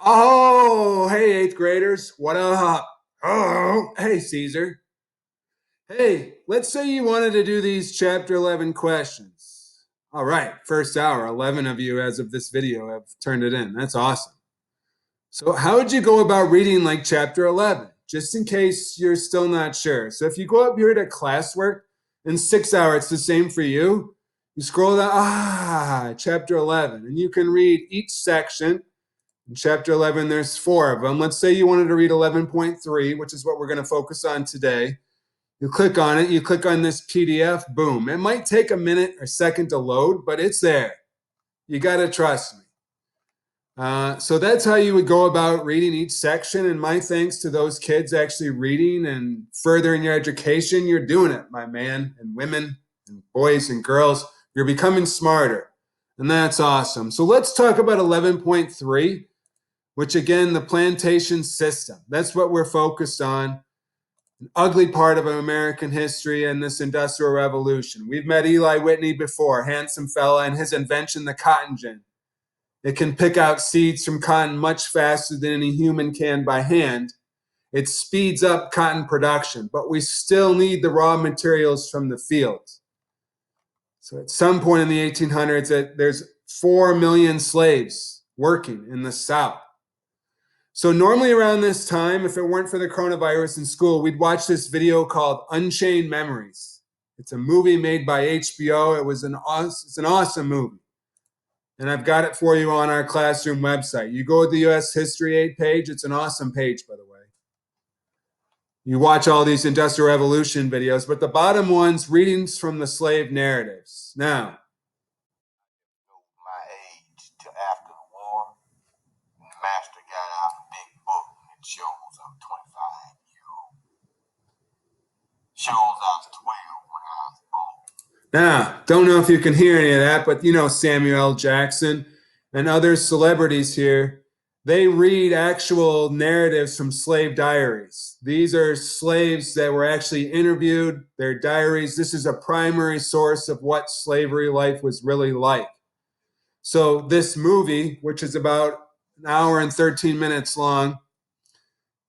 Oh, hey, eighth graders. What up? Oh, hey, Caesar. Hey, let's say you wanted to do these chapter 11 questions. All right, first hour. 11 of you, as of this video, have turned it in. That's awesome. So, how would you go about reading like chapter 11? Just in case you're still not sure. So, if you go up here to classwork in 6 hours, it's the same for you. You scroll down, chapter 11, and you can read each section. In chapter 11, there's four of them. Let's say you wanted to read 11.3, which is what we're going to focus on today. You click on it, you click on this PDF, boom. It might take a minute or second to load, but it's there. You got to trust me. So that's how you would go about reading each section. And my thanks to those kids actually reading and furthering your education. You're doing it, my man and women and boys and girls. You're becoming smarter. And that's awesome. So let's talk about 11.3. Which again, the plantation system. That's what we're focused on. An ugly part of American history and this industrial revolution. We've met Eli Whitney before, handsome fella, and his invention, the cotton gin. It can pick out seeds from cotton much faster than any human can by hand. It speeds up cotton production, but we still need the raw materials from the fields. So at some point in the 1800s, there's 4 million slaves working in the South. So normally around this time, if it weren't for the coronavirus in school, we'd watch this video called Unchained Memories. It's a movie made by HBO. It's an awesome movie. And I've got it for you on our classroom website. You go to the U.S. History 8 page. It's an awesome page, by the way. You watch all these Industrial Revolution videos, but the bottom one's readings from the slave narratives. Now, my age to after the war, and the master got out a big book and it shows I'm 25-year-old. Shows I was 12 when I was born. now, don't know if you can hear any of that, but you know Samuel L. Jackson and other celebrities here, they read actual narratives from slave diaries. These are slaves that were actually interviewed, their diaries. This is a primary source of what slavery life was really like. So this movie, which is about an hour and 13 minutes long,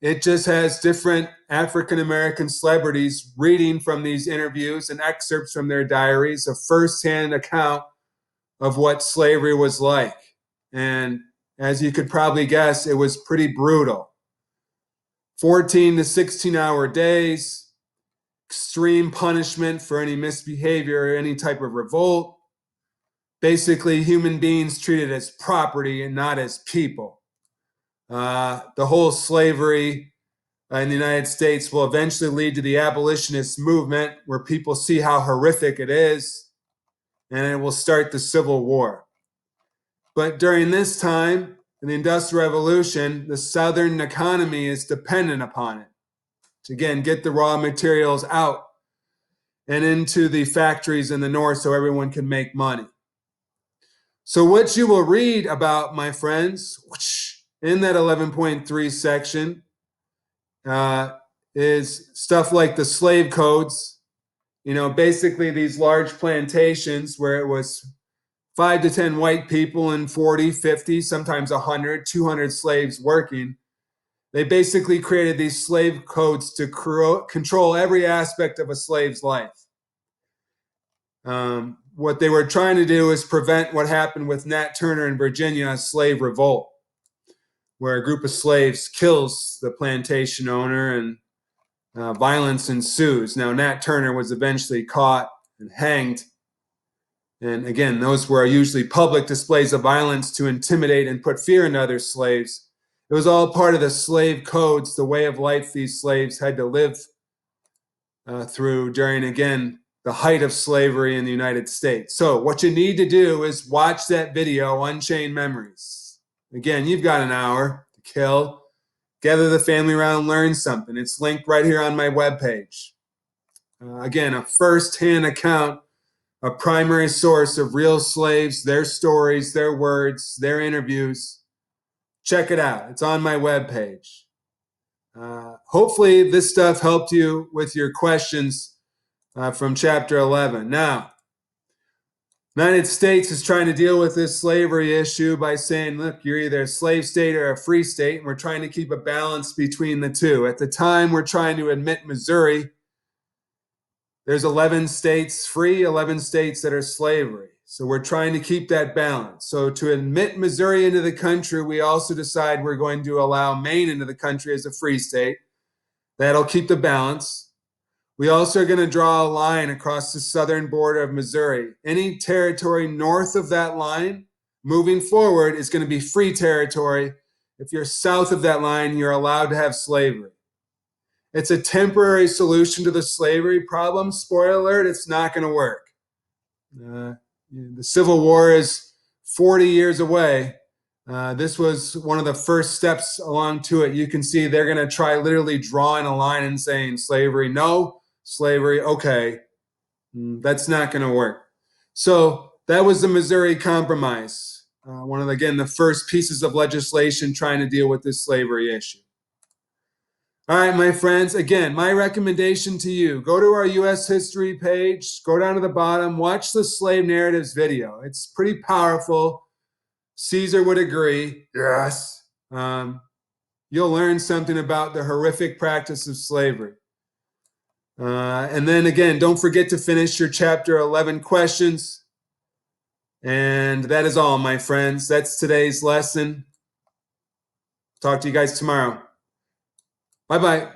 it just has different African American celebrities reading from these interviews and excerpts from their diaries, a firsthand account of what slavery was like. And as you could probably guess, it was pretty brutal. 14 to 16-hour days, extreme punishment for any misbehavior or any type of revolt. Basically, human beings treated as property and not as people. The whole slavery in the United States will eventually lead to the abolitionist movement, where people see how horrific it is, and it will start the Civil War. But during this time, in the Industrial Revolution, the Southern economy is dependent upon it to, again, get the raw materials out and into the factories in the North so everyone can make money. So what you will read about, my friends, in that 11.3 section is stuff like the slave codes, basically these large plantations where it was 5 to 10 white people and 40, 50, sometimes 100, 200 slaves working. They basically created these slave codes to control every aspect of a slave's life. What they were trying to do is prevent what happened with Nat Turner in Virginia, a slave revolt, where a group of slaves kills the plantation owner and violence ensues. Now, Nat Turner was eventually caught and hanged. And again, those were usually public displays of violence to intimidate and put fear into other slaves. It was all part of the slave codes, the way of life these slaves had to live through during, again, the height of slavery in the United States. So what you need to do is watch that video, Unchained Memories. Again, you've got an hour to kill. Gather the family around, learn something. It's linked right here on my webpage. Again, a first-hand account, a primary source of real slaves, their stories, their words, their interviews. Check it out. It's on my webpage. Hopefully this stuff helped you with your questions from chapter 11. Now, United States is trying to deal with this slavery issue by saying, look, you're either a slave state or a free state, and we're trying to keep a balance between the two. At the time, we're trying to admit Missouri. There's 11 states free, 11 states that are slavery. So we're trying to keep that balance. So to admit Missouri into the country, we also decide we're going to allow Maine into the country as a free state. That'll keep the balance. We also are going to draw a line across the southern border of Missouri. Any territory north of that line, moving forward, is going to be free territory. If you're south of that line, you're allowed to have slavery. It's a temporary solution to the slavery problem. Spoiler alert, it's not going to work. The Civil War is 40 years away. This was one of the first steps along to it. You can see they're going to try literally drawing a line and saying slavery, no, slavery, okay. That's not going to work. So that was the Missouri Compromise. One of, again, the first pieces of legislation trying to deal with this slavery issue. All right, my friends, again, my recommendation to you, go to our U.S. history page, go down to the bottom, watch the Slave Narratives video. It's pretty powerful. Caesar would agree. Yes. You'll learn something about the horrific practice of slavery. And then again, don't forget to finish your chapter 11 questions. And that is all, my friends. That's today's lesson. Talk to you guys tomorrow. Bye-bye.